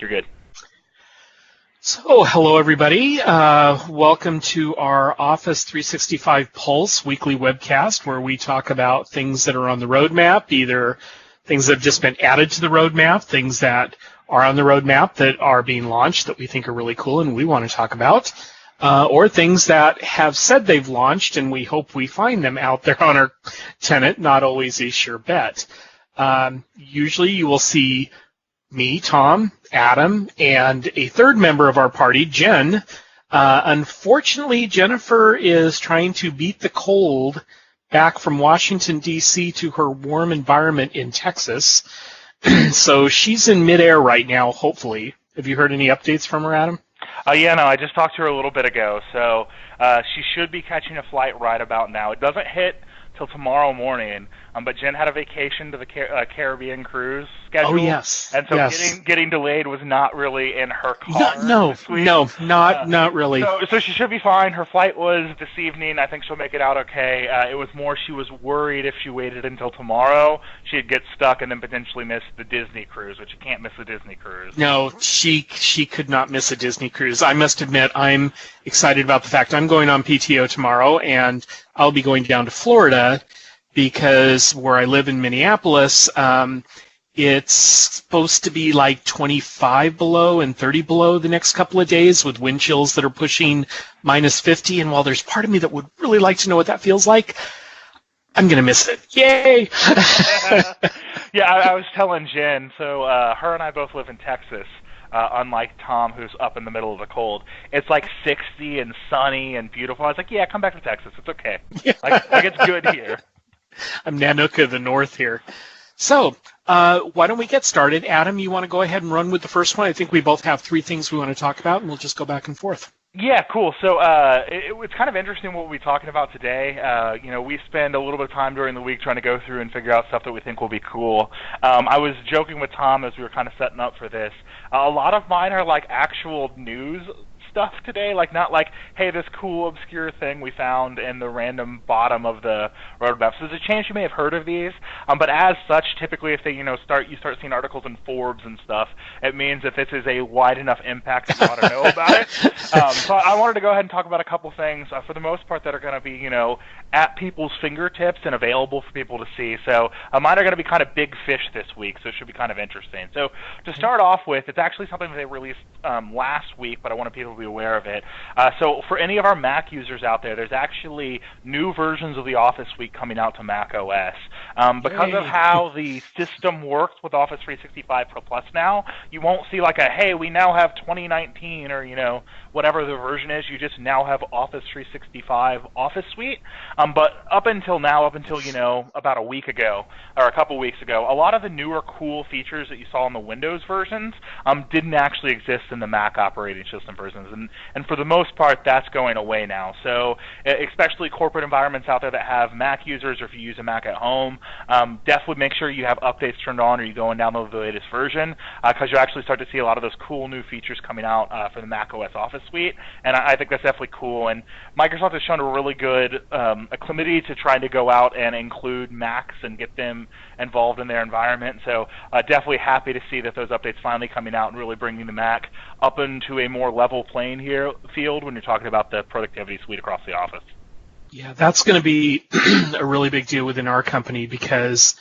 You're good. So, hello everybody. Welcome to our Office 365 Pulse weekly webcast where we talk about things that are on the roadmap, either things that have just been added to the roadmap, things that are on the roadmap that are being launched that we think are really cool and we want to talk about, or things that have said they've launched and we hope we find them out there on our tenant, not always a sure bet. Usually you will see me, Tom, Adam, and a third member of our party, Jen. Unfortunately, Jennifer is trying to beat the cold back from Washington, D.C. to her warm environment in Texas. So she's in midair right now, hopefully. Have you heard any updates from her, Adam? Yeah, no, I just talked to her a little bit ago. So she should be catching a flight right about now. It doesn't hit till tomorrow morning, but Jen had a vacation to the Caribbean cruise schedule. Oh, yes. And so yes. getting delayed was not really in her car. Not really. So she should be fine. Her flight was this evening. I think she'll make it out okay. It was more she was worried if she waited until tomorrow, she'd get stuck and then potentially miss the Disney cruise, which you can't miss the Disney cruise. No, she could not miss a Disney cruise. I must admit, I'm excited about the fact I'm going on PTO tomorrow, and I'll be going down to Florida because where I live in Minneapolis, it's supposed to be like 25 below and 30 below the next couple of days with wind chills that are pushing minus 50. And while there's part of me that would really like to know what that feels like, I'm going to miss it. Yay! Yeah, I was telling Jen, so her and I both live in Texas. Unlike Tom, who's up in the middle of the cold. It's like 60 and sunny and beautiful. I was like, yeah, come back to Texas. It's okay. Yeah. Like it's good here. I'm Nanook of the North here. So, why don't we get started? Adam, you want to go ahead and run with the first one? I think we both have three things we want to talk about, and we'll just go back and forth. Yeah, cool. So it's kind of interesting what we'll be talking about today. We spend a little bit of time during the week trying to go through and figure out stuff that we think will be cool. I was joking with Tom as we were kind of setting up for this. A lot of mine are like actual news stuff today, like not like, hey, this cool obscure thing we found in the random bottom of the roadmap. So there's a chance you may have heard of these, but as such, typically if they you start seeing articles in Forbes and stuff, it means that this is a wide enough impact that you ought to know about it. So I wanted to go ahead and talk about a couple things for the most part that are going to be at people's fingertips and available for people to see. So mine are going to be kind of big fish this week, so it should be kind of interesting. So to start off with, it's actually something that they released last week, but I wanted people to be aware of it. So for any of our Mac users out there, there's actually new versions of the Office Suite coming out to Mac OS. Because of how the system works with Office 365 Pro Plus now, you won't see like a, hey, we now have 2019 or, whatever the version is, you just now have Office 365 Office Suite. But up until about a week ago, or a couple weeks ago, a lot of the newer cool features that you saw in the Windows versions didn't actually exist in the Mac operating system versions. And for the most part, that's going away now. So especially corporate environments out there that have Mac users, or if you use a Mac at home, definitely make sure you have updates turned on or you go and download the latest version, because you'll actually start to see a lot of those cool new features coming out for the Mac OS Office Suite. And I think that's definitely cool. And Microsoft has shown a really good acclimity to trying to go out and include Macs and get them involved in their environment. So definitely happy to see that those updates finally coming out and really bringing the Mac up into a more level playing field when you're talking about the productivity suite across the office. Yeah, that's going to be a really big deal within our company, because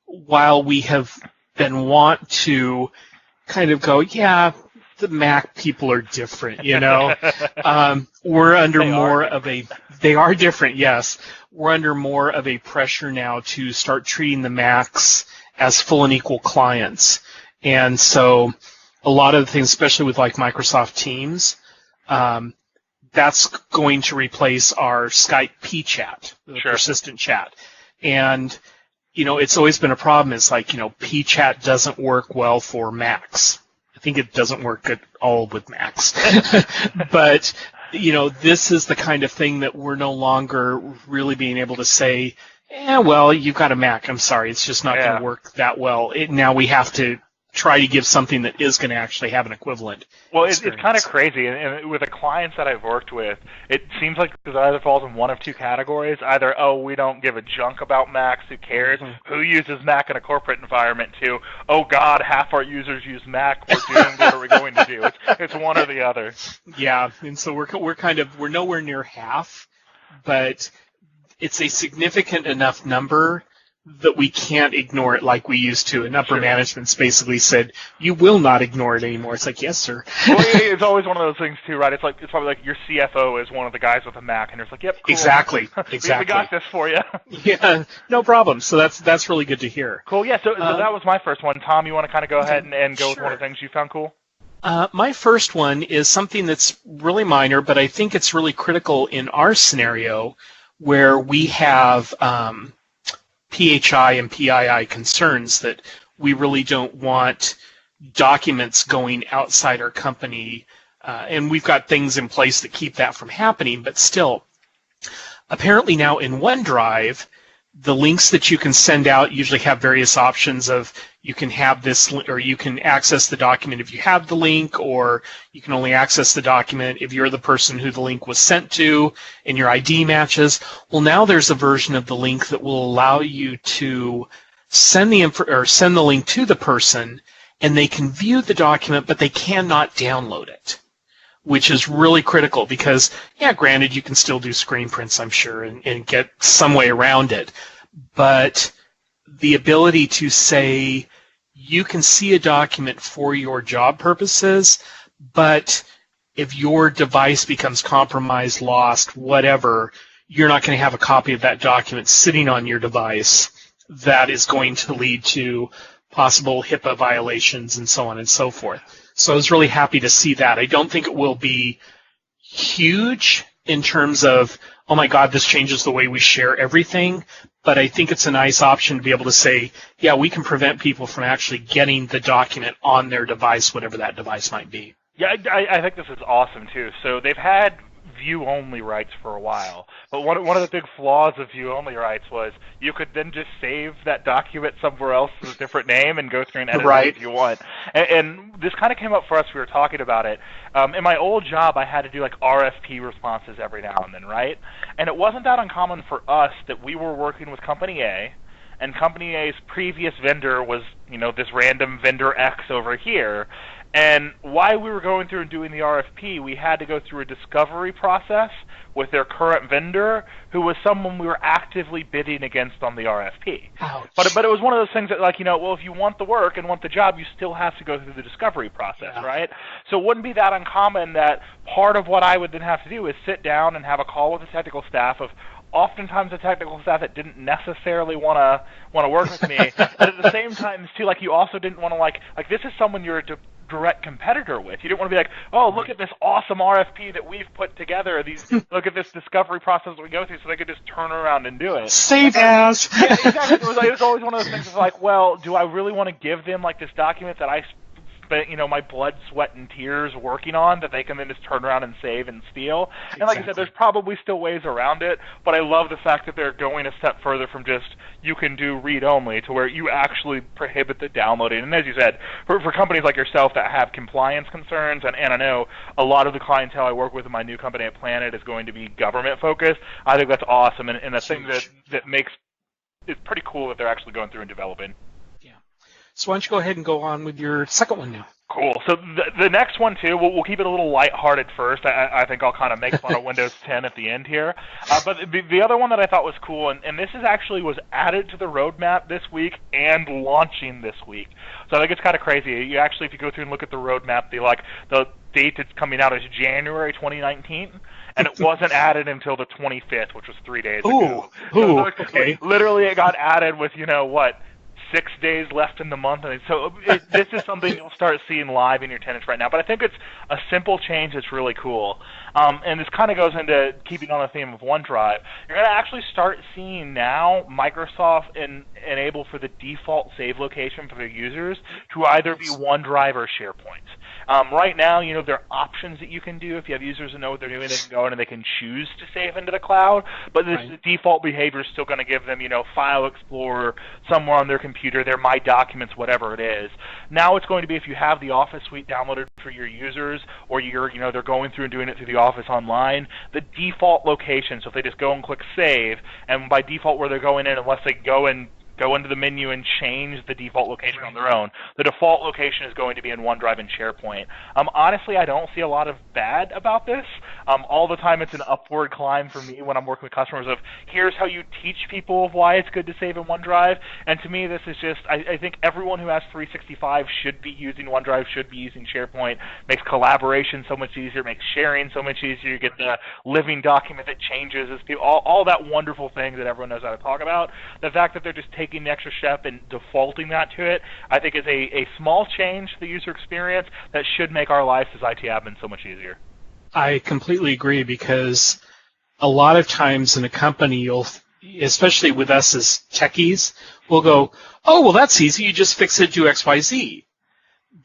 while we have been want to kind of go, yeah, the Mac people are different, we're under more of a, they are different, yes. We're under more of a pressure now to start treating the Macs as full and equal clients. And so a lot of the things, especially with like Microsoft Teams, that's going to replace our Skype P-chat, the persistent chat. And, it's always been a problem. It's like, P-chat doesn't work well for Macs. I think it doesn't work at all with Macs. But, this is the kind of thing that we're no longer really being able to say, well, you've got a Mac. I'm sorry. It's just not going to work that well. Now we have to try to give something that is going to actually have an equivalent. Well, it's kind of crazy, and with the clients that I've worked with, it seems like it either falls in one of two categories. Either, oh, we don't give a junk about Macs, who cares? Mm-hmm. Who uses Mac in a corporate environment? To, oh God, half our users use Mac, we're doomed, what are we going to do? It's one or the other. Yeah, and so we're nowhere near half, but it's a significant enough number that we can't ignore it like we used to. And upper management's basically said, you will not ignore it anymore. It's like, yes, sir. Well, it's always one of those things, too, right? It's probably like your CFO is one of the guys with a Mac, and it's like, yep, cool. Exactly. We got this for you. Yeah, no problem. So that's really good to hear. Cool, yeah, so that was my first one. Tom, you want to kind of go ahead and go with one of the things you found cool? My first one is something that's really minor, but I think it's really critical in our scenario where we have PHI and PII concerns that we really don't want documents going outside our company, and we've got things in place that keep that from happening, but still, apparently now in OneDrive, the links that you can send out usually have various options of you can have this, or you can access the document if you have the link, or you can only access the document if you're the person who the link was sent to and your ID matches. Well, now there's a version of the link that will allow you to send the link to the person, and they can view the document, but they cannot download it, which is really critical because, yeah, granted, you can still do screen prints, I'm sure, and get some way around it. But the ability to say you can see a document for your job purposes, but if your device becomes compromised, lost, whatever, you're not going to have a copy of that document sitting on your device. That is going to lead to possible HIPAA violations and so on and so forth. So I was really happy to see that. I don't think it will be huge in terms of, oh my God, this changes the way we share everything, but I think it's a nice option to be able to say, yeah, we can prevent people from actually getting the document on their device, whatever that device might be. Yeah, I think this is awesome, too. So they've had view-only rights for a while, but one of the big flaws of view-only rights was you could then just save that document somewhere else with a different name and go through and edit it if you want. And this kind of came up for us. We were talking about it. In my old job, I had to do like RFP responses every now and then, right? And it wasn't that uncommon for us that we were working with Company A, and Company A's previous vendor was, this random vendor X over here. And while we were going through and doing the RFP, we had to go through a discovery process with their current vendor, who was someone we were actively bidding against on the RFP. Ouch. But it was one of those things that, well, if you want the work and want the job, you still have to go through the discovery process, right? So it wouldn't be that uncommon that part of what I would then have to do is sit down and have a call with the technical staff of oftentimes the technical staff that didn't necessarily want to work with me, but at the same time, too, you also didn't want to this is someone you're a direct competitor with. You didn't want to be like, oh, look at this awesome RFP that we've put together. Look at this discovery process we go through, so they could just turn around and do it. Save as. Yeah, exactly. It was always one of those things of well, do I really want to give them this document that I spent, my blood, sweat, and tears working on that they can then just turn around and save and steal? And like I said, there's probably still ways around it, but I love the fact that they're going a step further from just you can do read-only to where you actually prohibit the downloading. And as you said, for companies like yourself that have compliance concerns, and I know a lot of the clientele I work with in my new company at Planet is going to be government-focused, I think that's awesome, and a thing that makes it pretty cool that they're actually going through and developing. So why don't you go ahead and go on with your second one now? Cool. So the next one, too, we'll keep it a little lighthearted first. I think I'll kind of make fun of Windows 10 at the end here. But the other one that I thought was cool, and this was added to the roadmap this week and launching this week. So I think it's kind of crazy. You actually, if you go through and look at the roadmap, the date it's coming out is January 2019. And it wasn't added until the 25th, which was 3 days ago. Ooh, okay. Literally, it got added with, 6 days left in the month, and so this is something you'll start seeing live in your tenants right now. But I think it's a simple change that's really cool. And this kind of goes into keeping on the theme of OneDrive. You're going to actually start seeing now Microsoft enable for the default save location for their users to either be OneDrive or SharePoint. Right now, there are options that you can do. If you have users who know what they're doing, they can go in and they can choose to save into the cloud. But the default behavior is still going to give them, File Explorer somewhere on their computer, their My Documents, whatever it is. Now it's going to be if you have the Office suite downloaded for your users, or they're going through and doing it through the Office Online, the default location. So if they just go and click Save, and by default where they're going in, unless they go into the menu and change the default location on their own, the default location is going to be in OneDrive and SharePoint. Honestly, I don't see a lot of bad about this. All the time it's an upward climb for me when I'm working with customers of, here's how you teach people of why it's good to save in OneDrive. And to me, this is just, I think everyone who has 365 should be using OneDrive, should be using SharePoint. Makes collaboration so much easier, makes sharing so much easier. You get the living document that changes as people, all that wonderful thing that everyone knows how to talk about. The fact that they're just taking the extra step and defaulting that to it, I think is a small change to the user experience that should make our lives as IT admins so much easier. I completely agree, because a lot of times in a company, especially with us as techies, we'll go, oh, well, that's easy. You just fix it, do XYZ.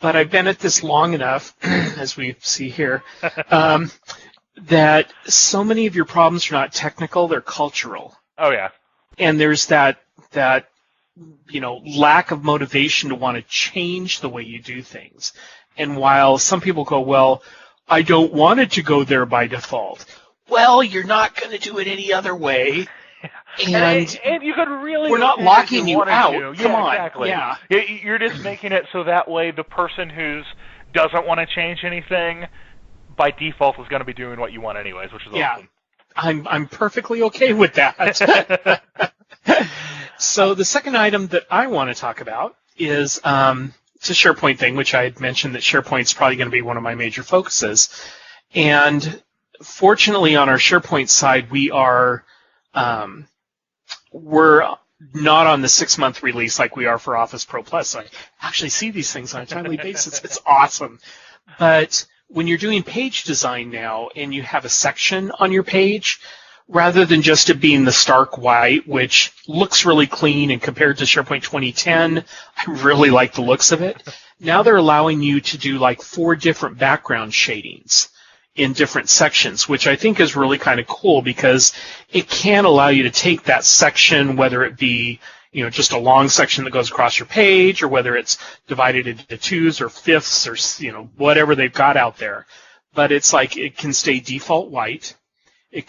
But I've been at this long enough, as we see here, that so many of your problems are not technical, they're cultural. Oh, yeah. And there's that lack of motivation to want to change the way you do things. And while some people go, well, I don't want it to go there by default. Well, you're not going to do it any other way. And you could really, we're not locking you out. To. Come on. Exactly. Yeah. You're just making it so that way the person who doesn't want to change anything by default is going to be doing what you want anyways, which is awesome. I'm perfectly okay with that. So the second item that I want to talk about is it's a SharePoint thing, which I had mentioned that SharePoint's probably going to be one of my major focuses. And fortunately, on our SharePoint side, we're not on the 6-month release like we are for Office Pro Plus. So I actually see these things on a timely basis. It's awesome. But when you're doing page design now and you have a section on your page, rather than just it being the stark white, which looks really clean, and compared to SharePoint 2010, I really like the looks of it. Now they're allowing you to do like 4 different background shadings in different sections, which I think is really kind of cool, because it can allow you to take that section, whether it be just a long section that goes across your page, or whether it's divided into 2s or 5ths, or whatever they've got out there. But it's like it can stay default white. It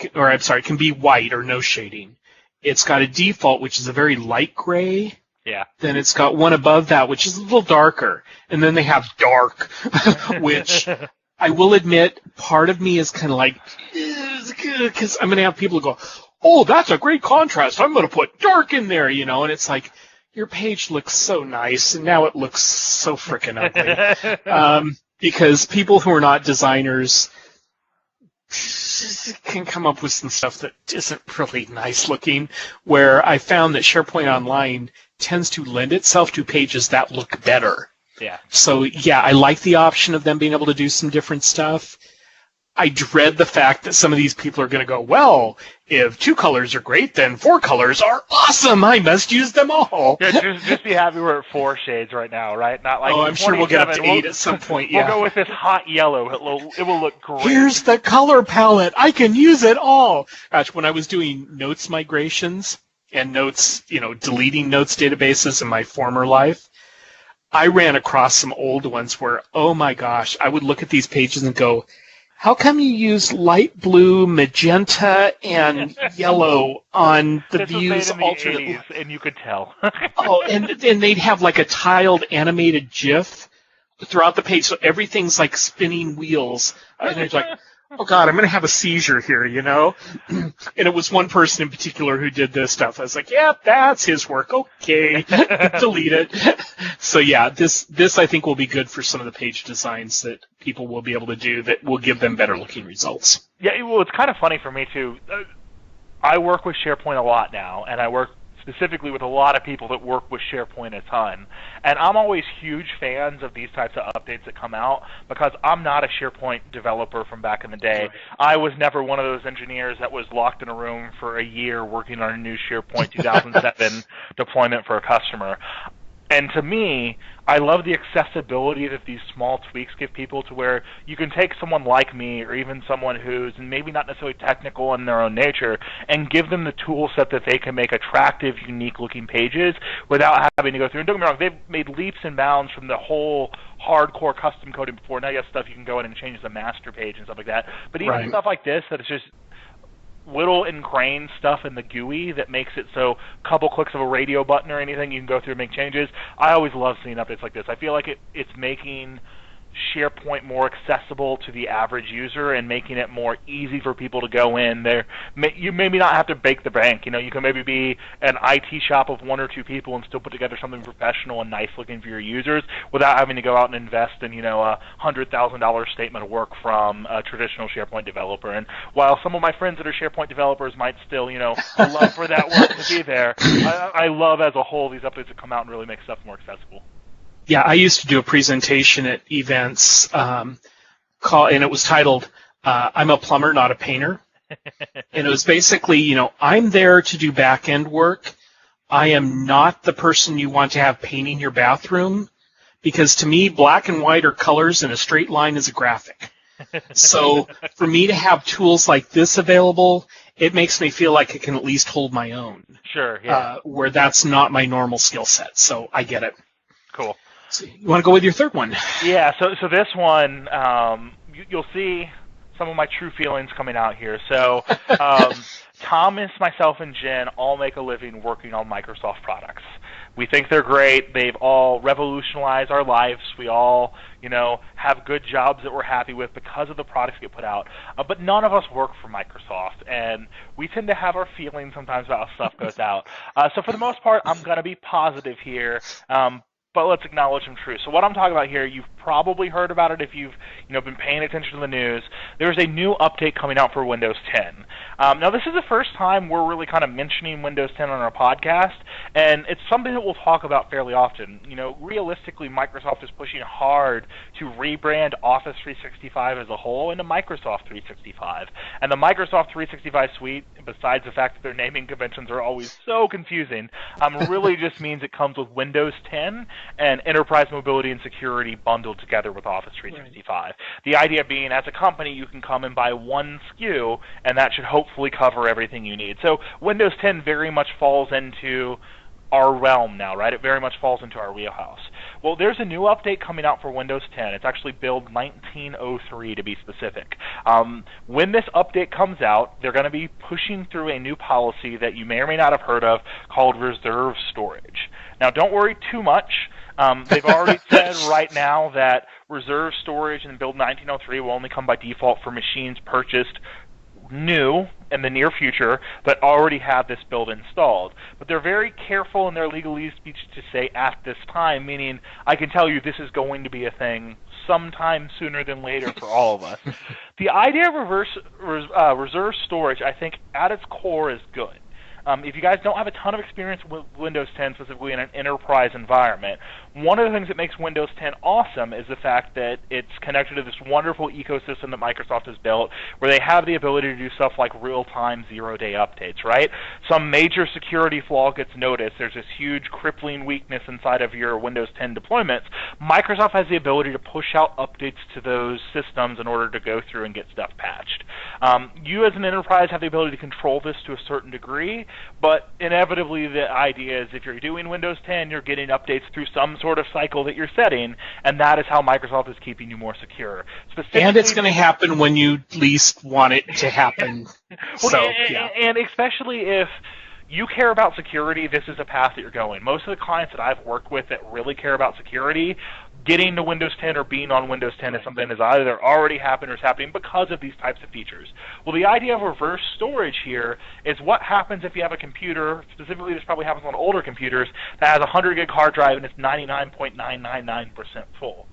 can be white or no shading. It's got a default, which is a very light gray. Yeah. Then it's got one above that, which is a little darker. And then they have dark, which I will admit, part of me is kind of like, because I'm going to have people go, oh, that's a great contrast. I'm going to put dark in there, and it's like, your page looks so nice, and now it looks so freaking ugly. Because people who are not designers can come up with some stuff that isn't really nice looking, where I found that SharePoint Online tends to lend itself to pages that look better. Yeah. So, I like the option of them being able to do some different stuff. I dread the fact that some of these people are going to go, well, if 2 colors are great, then 4 colors are awesome. I must use them all. Yeah, just be happy we're at 4 shades right now, right? Not like I'm sure we'll get up to 8 at some point. We'll go with this hot yellow. It will look great. Here's the color palette. I can use it all. Gosh, when I was doing notes migrations and notes, deleting notes databases in my former life, I ran across some old ones where, oh my gosh, I would look at these pages and go, how come you use light blue, magenta, and yellow on the views alternate? And you could tell. And they'd have like a tiled animated GIF throughout the page, so everything's like spinning wheels. And it's like, oh God, I'm going to have a seizure here, And it was one person in particular who did this stuff. I was like, yeah, that's his work. Okay, delete it. So this I think will be good for some of the page designs that people will be able to do that will give them better looking results. Yeah, well, it's kind of funny for me too. I work with SharePoint a lot now, and I work specifically with a lot of people that work with SharePoint a ton. And I'm always huge fans of these types of updates that come out because I'm not a SharePoint developer from back in the day. I was never one of those engineers that was locked in a room for a year working on a new SharePoint 2007 deployment for a customer. And to me, I love the accessibility that these small tweaks give people to where you can take someone like me or even someone who's maybe not necessarily technical in their own nature and give them the tool set that they can make attractive, unique-looking pages without having to go through. And don't get me wrong, they've made leaps and bounds from the whole hardcore custom coding before. Now you have stuff you can go in and change the master page and stuff like that. But even stuff like this that is just little ingrained stuff in the GUI that makes it so a couple clicks of a radio button or anything, you can go through and make changes. I always love seeing updates like this. I feel like it's making SharePoint more accessible to the average user and making it more easy for people to go in there. You maybe not have to break the bank. You can maybe be an IT shop of one or two people and still put together something professional and nice looking for your users without having to go out and invest in a $100,000 statement of work from a traditional SharePoint developer. And while some of my friends that are SharePoint developers might still love for that work to be there, I love as a whole these updates that come out and really make stuff more accessible. Yeah, I used to do a presentation at events, and it was titled, I'm a plumber, not a painter. And it was basically, I'm there to do back-end work. I am not the person you want to have painting your bathroom, because to me, black and white are colors and a straight line is a graphic. So for me to have tools like this available, it makes me feel like I can at least hold my own. Sure, yeah. Where that's not my normal skill set, so I get it. Cool. So you want to go with your third one? Yeah, so this one, you'll see some of my true feelings coming out here. So Thomas, myself, and Jen all make a living working on Microsoft products. We think they're great. They've all revolutionized our lives. We all, have good jobs that we're happy with because of the products that get put out. But none of us work for Microsoft, and we tend to have our feelings sometimes about how stuff goes out. So for the most part, I'm going to be positive here. But let's acknowledge them true. So what I'm talking about here, you've probably heard about it if you've been paying attention to the news. There's a new update coming out for Windows 10. Now this is the first time we're really kind of mentioning Windows 10 on our podcast, and it's something that we'll talk about fairly often. Realistically, Microsoft is pushing hard to rebrand Office 365 as a whole into Microsoft 365. And the Microsoft 365 suite, besides the fact that their naming conventions are always so confusing, really just means it comes with Windows 10 and enterprise mobility and security bundled together with Office 365. Right. The idea being, as a company, you can come and buy one SKU, and that should hopefully cover everything you need. So Windows 10 very much falls into our realm now, right? It very much falls into our wheelhouse. Well, there's a new update coming out for Windows 10. It's actually build 1903 to be specific. When this update comes out, they're going to be pushing through a new policy that you may or may not have heard of called reserve storage. Now, don't worry too much. They've already said right now that reserve storage in build 1903 will only come by default for machines purchased new in the near future that already have this build installed. But they're very careful in their legalese speech to say at this time, meaning I can tell you this is going to be a thing sometime sooner than later for all of us. The idea of reserve storage, I think, at its core is good. If you guys don't have a ton of experience with Windows 10, specifically in an enterprise environment, one of the things that makes Windows 10 awesome is the fact that it's connected to this wonderful ecosystem that Microsoft has built where they have the ability to do stuff like real-time zero-day updates, right? Some major security flaw gets noticed. There's this huge crippling weakness inside of your Windows 10 deployments. Microsoft has the ability to push out updates to those systems in order to go through and get stuff patched. You as an enterprise have the ability to control this to a certain degree, but inevitably the idea is if you're doing Windows 10, you're getting updates through some sort of cycle that you're setting, and that is how Microsoft is keeping you more secure. And it's going to happen when you least want it to happen. And especially if you care about security, this is a path that you're going. Most of the clients that I've worked with that really care about security, getting to Windows 10 or being on Windows 10 is something that is either already happened or is happening because of these types of features. Well, the idea of reverse storage here is what happens if you have a computer, specifically this probably happens on older computers, that has a 100 gig hard drive and it's 99.999% full.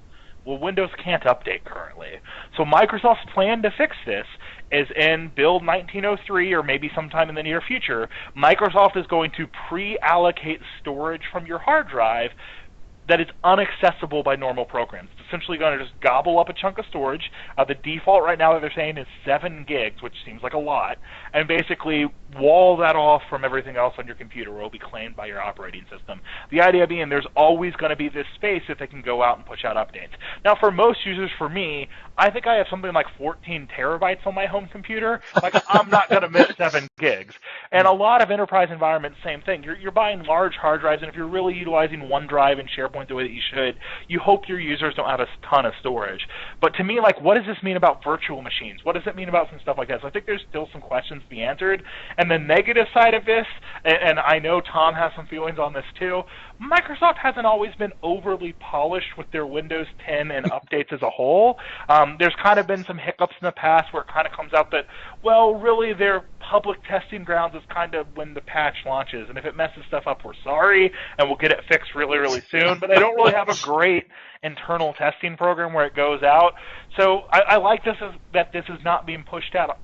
Well, Windows can't update currently. So Microsoft's plan to fix this is in build 1903 or maybe sometime in the near future, Microsoft is going to pre-allocate storage from your hard drive that is unaccessible by normal programs. It's essentially going to just gobble up a chunk of storage. The default right now that they're saying is 7 gigs, which seems like a lot, and basically wall that off from everything else on your computer, where it will be claimed by your operating system. The idea being there's always going to be this space if they can go out and push out updates. Now, for most users, for me, I think I have something like 14 terabytes on my home computer. Like, I'm not going to miss 7 gigs. And a lot of enterprise environments, same thing. You're buying large hard drives, and if you're really utilizing OneDrive and SharePoint the way that you should, you hope your users don't have a ton of storage. But to me, like, what does this mean about virtual machines? What does it mean about some stuff like that? So I think there's still some questions to be answered. And the negative side of this, and I know Tom has some feelings on this too, Microsoft hasn't always been overly polished with their Windows 10 and updates as a whole. There's kind of been some hiccups in the past where it kind of comes out that, well, really their public testing grounds is kind of when the patch launches. And if it messes stuff up, we're sorry, and we'll get it fixed really, really soon. But they don't really have a great internal testing program where it goes out. So I like that this is not being pushed out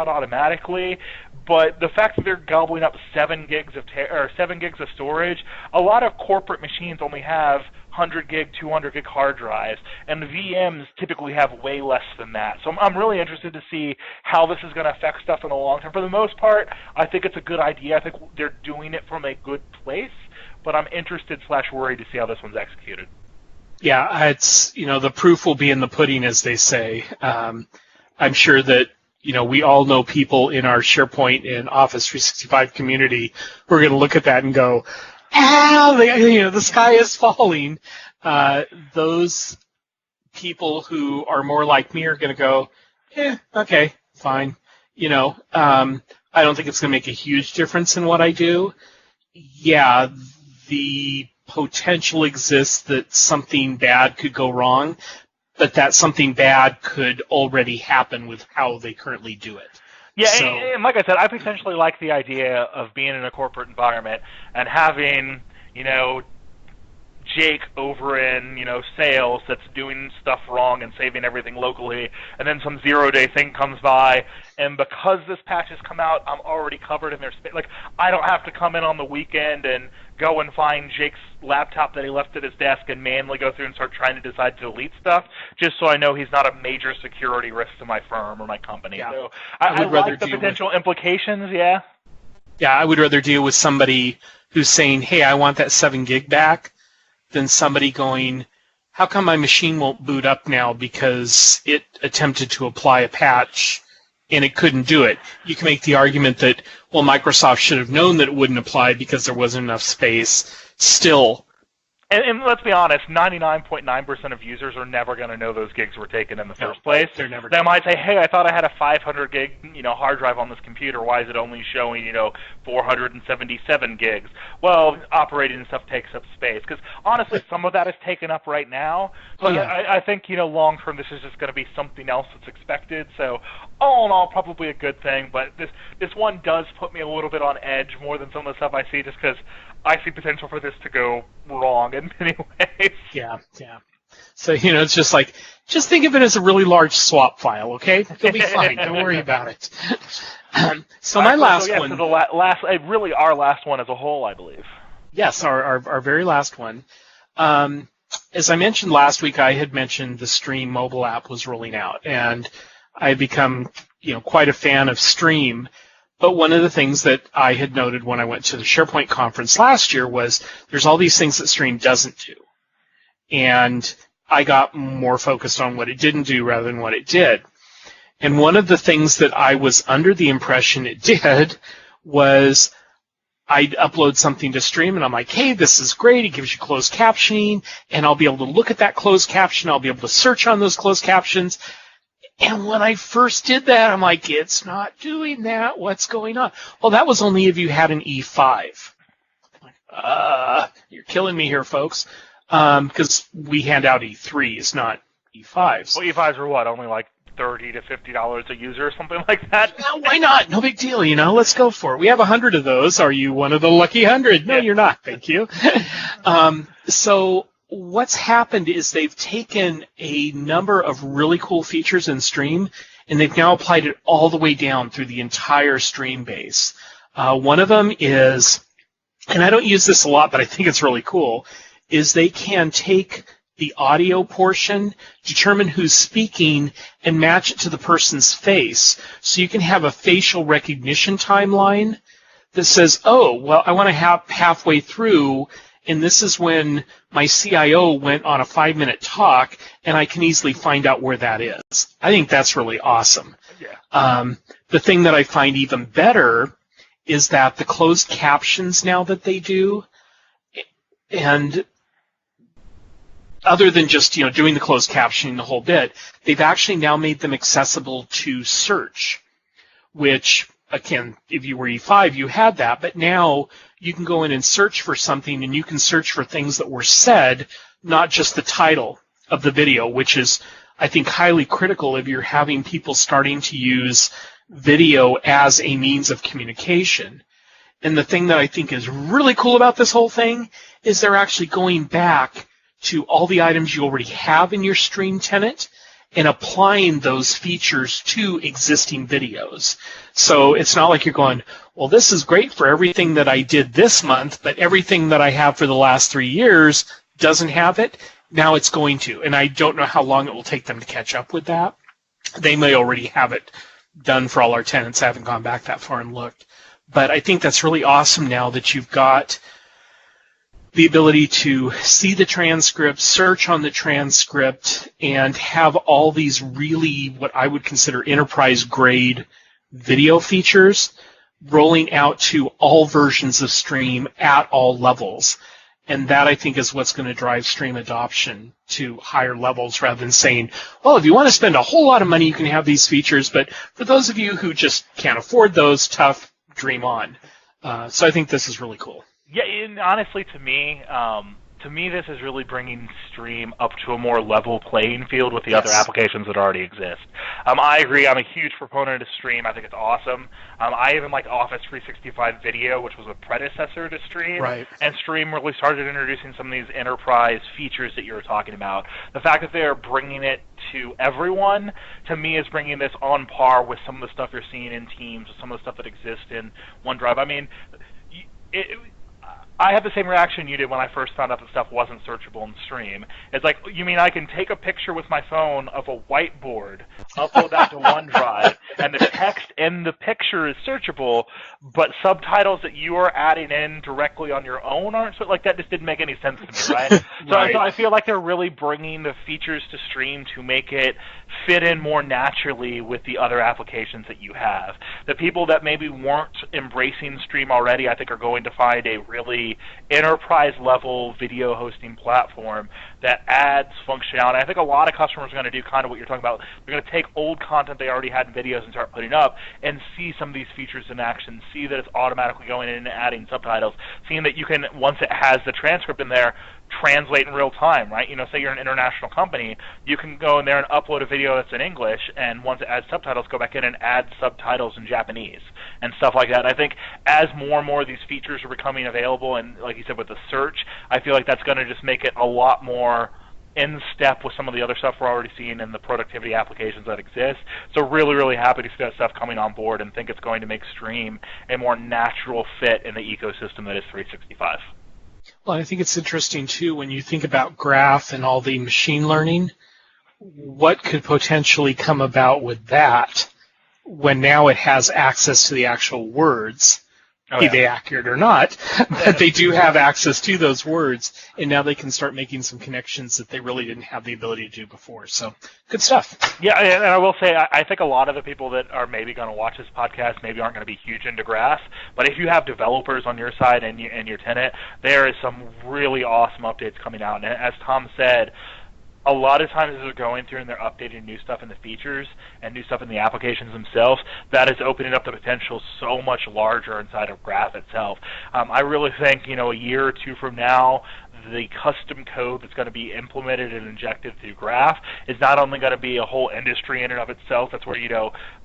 automatically. But the fact that they're gobbling up 7 gigs of 7 gigs of storage, a lot of corporate machines only have 100 gig, 200 gig hard drives, and the VMs typically have way less than that. So I'm really interested to see how this is going to affect stuff in the long term. For the most part, I think it's a good idea. I think they're doing it from a good place, but I'm interested / worried to see how this one's executed. Yeah, it's, the proof will be in the pudding, as they say. I'm sure that, we all know people in our SharePoint and Office 365 community who are going to look at that and go, the sky is falling. Those people who are more like me are going to go, okay, fine. I don't think it's going to make a huge difference in what I do. Yeah, the potential exists that something bad could go wrong, but that something bad could already happen with how they currently do it. Yeah, so, and like I said, I potentially like the idea of being in a corporate environment and having, Jake over in, sales that's doing stuff wrong and saving everything locally, and then some zero-day thing comes by, and because this patch has come out, I'm already covered in their space. Like, I don't have to come in on the weekend and go and find Jake's laptop that he left at his desk and manually go through and start trying to decide to delete stuff, just so I know he's not a major security risk to my firm or my company. Yeah. So I like the potential implications, yeah. Yeah, I would rather deal with somebody who's saying, hey, I want that 7 gig back, than somebody going, how come my machine won't boot up now because it attempted to apply a patch and it couldn't do it? You can make the argument that, well, Microsoft should have known that it wouldn't apply because there wasn't enough space. Still. And let's be honest, 99.9% of users are never going to know those gigs were taken in the first place. They're never. They might say, "Hey, I thought I had a 500 gig, hard drive on this computer. Why is it only showing, 477 gigs?" Well, operating stuff takes up space. Because honestly, some of that is taken up right now. But I think, long term, this is just going to be something else that's expected. So, all in all, probably a good thing. But this one does put me a little bit on edge more than some of the stuff I see, just because I see potential for this to go wrong in many ways. Yeah. So, it's just like, just think of it as a really large swap file, okay? It'll be fine. Don't worry about it. So my last one. So really our last one as a whole, I believe. Yes, our very last one. As I mentioned last week, I had mentioned the Stream mobile app was rolling out, and I had become, quite a fan of Stream. But one of the things that I had noted when I went to the SharePoint conference last year was there's all these things that Stream doesn't do. And I got more focused on what it didn't do rather than what it did. And one of the things that I was under the impression it did was I'd upload something to Stream, and I'm like, hey, this is great. It gives you closed captioning, and I'll be able to look at that closed caption. I'll be able to search on those closed captions. And when I first did that, I'm like, it's not doing that. What's going on? Well, that was only if you had an E5. You're killing me here, folks. Because we hand out E3s, not E5s. Well, E5s are what? Only like $30 to $50 a user or something like that? No, why not? No big deal, Let's go for it. We have 100 of those. Are you one of the lucky 100? No, you're not. Thank you. So what's happened is they've taken a number of really cool features in Stream, and they've now applied it all the way down through the entire Stream base. One of them is, and I don't use this a lot, but I think it's really cool, is they can take the audio portion, determine who's speaking, and match it to the person's face. So you can have a facial recognition timeline that says, oh, well, I want to have halfway through, and this is when my CIO went on a 5-minute talk, and I can easily find out where that is. I think that's really awesome. Yeah. The thing that I find even better is that the closed captions now that they do, and other than just doing the closed captioning the whole bit, they've actually now made them accessible to search, which, again, if you were E5, you had that, but now you can go in and search for something, and you can search for things that were said, not just the title of the video, which is, I think, highly critical if you're having people starting to use video as a means of communication. And the thing that I think is really cool about this whole thing is they're actually going back to all the items you already have in your stream tenant and applying those features to existing videos. So it's not like you're going, well, this is great for everything that I did this month, but everything that I have for the last 3 years doesn't have it. Now it's going to. And I don't know how long it will take them to catch up with that. They may already have it done for all our tenants. I haven't gone back that far and looked. But I think that's really awesome now that you've got the ability to see the transcript, search on the transcript, and have all these really what I would consider enterprise-grade video features rolling out to all versions of Stream at all levels. And that, I think, is what's going to drive Stream adoption to higher levels rather than saying, well, if you want to spend a whole lot of money, you can have these features, but for those of you who just can't afford those, tough, dream on. So I think this is really cool. Yeah, and honestly, to me, this is really bringing Stream up to a more level playing field with the other applications that already exist. I agree. I'm a huge proponent of Stream. I think it's awesome. I even like Office 365 Video, which was a predecessor to Stream. Right. And Stream really started introducing some of these enterprise features that you were talking about. The fact that they're bringing it to everyone, to me, is bringing this on par with some of the stuff you're seeing in Teams, with some of the stuff that exists in OneDrive. I mean, I had the same reaction you did when I first found out that stuff wasn't searchable in Stream. It's like, you mean I can take a picture with my phone of a whiteboard, upload that to OneDrive, and the text in the picture is searchable, but subtitles that you are adding in directly on your own aren't? So, like, that just didn't make any sense to me, right? Right. So I feel like they're really bringing the features to Stream to make it fit in more naturally with the other applications that you have. The people that maybe weren't embracing Stream already, I think, are going to find a really enterprise-level video hosting platform that adds functionality. I think a lot of customers are going to do kind of what you're talking about. They're going to take old content they already had in videos and start putting up and see some of these features in action, see that it's automatically going in and adding subtitles, seeing that you can, once it has the transcript in there, translate in real time, right? Say you're an international company, you can go in there and upload a video that's in English, and once it adds subtitles, go back in and add subtitles in Japanese and stuff like that. I think as more and more of these features are becoming available, and like you said, with the search, I feel like that's going to just make it a lot more in step with some of the other stuff we're already seeing in the productivity applications that exist. So really, really happy to see that stuff coming on board and think it's going to make Stream a more natural fit in the ecosystem that is 365. Well, I think it's interesting, too, when you think about Graph and all the machine learning, what could potentially come about with that when now it has access to the actual words, be they accurate or not, but they do have access to those words, and now they can start making some connections that they really didn't have the ability to do before. So, good stuff. Yeah, and I will say, I think a lot of the people that are maybe going to watch this podcast maybe aren't going to be huge into Graph, but if you have developers on your side and your tenant, there is some really awesome updates coming out. And as Tom said, a lot of times as they're going through and they're updating new stuff in the features and new stuff in the applications themselves, that is opening up the potential so much larger inside of Graph itself. I really think, a year or two from now, the custom code that's going to be implemented and injected through Graph is not only going to be a whole industry in and of itself. That's where,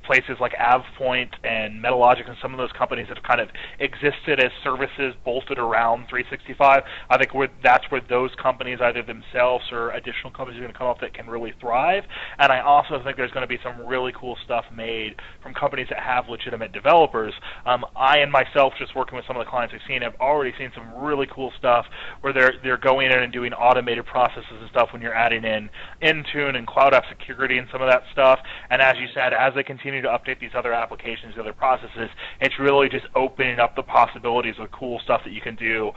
places like AvePoint and Metalogic and some of those companies that have kind of existed as services bolted around 365. I think that's where those companies, either themselves or additional companies, are going to come up that can really thrive. And I also think there's going to be some really cool stuff made from companies that have legitimate developers. I and myself, just working with some of the clients I've seen, have already seen some really cool stuff where they're going in and doing automated processes and stuff when you're adding in Intune and Cloud App Security and some of that stuff. And as you said, as they continue to update these other applications, the other processes, it's really just opening up the possibilities of cool stuff that you can do,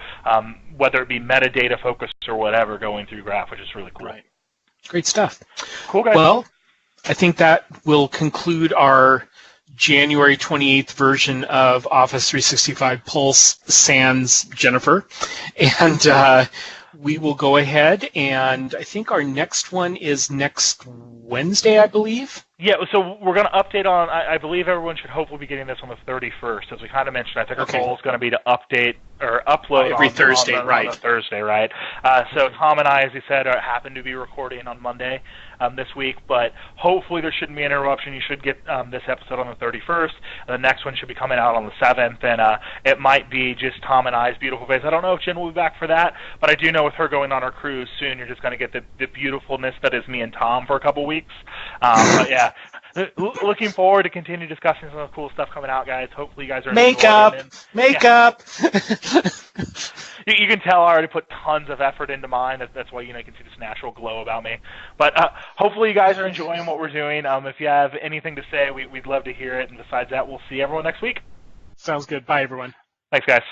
whether it be metadata focused or whatever, going through Graph, which is really cool. Right. Great stuff. Cool, guys. Well, I think that will conclude our January 28th version of Office 365 Pulse sans Jennifer. And we will go ahead, and I think our next one is next Wednesday, I believe. Yeah, so we're going to update on, I believe everyone should hopefully be getting this on the 31st. As we kind of mentioned, I think our goal is going to be to update or upload every Thursday, right? On Thursday, right? So Tom and I, as you said, happen to be recording on Monday this week, but hopefully there shouldn't be an interruption. You should get this episode on the 31st. The next one should be coming out on the 7th, and it might be just Tom and I's beautiful face. I don't know if Jen will be back for that, but I do know with her going on our cruise soon, you're just going to get the beautifulness that is me and Tom for a couple weeks. But yeah. Looking forward to continue discussing some of the cool stuff coming out, guys. Hopefully you guys are Makeup. You can tell I already put tons of effort into mine. That's why you can see this natural glow about me. But hopefully you guys are enjoying what we're doing. If you have anything to say, we'd love to hear it. And besides that, we'll see everyone next week. Sounds good. Bye, everyone. Thanks, guys.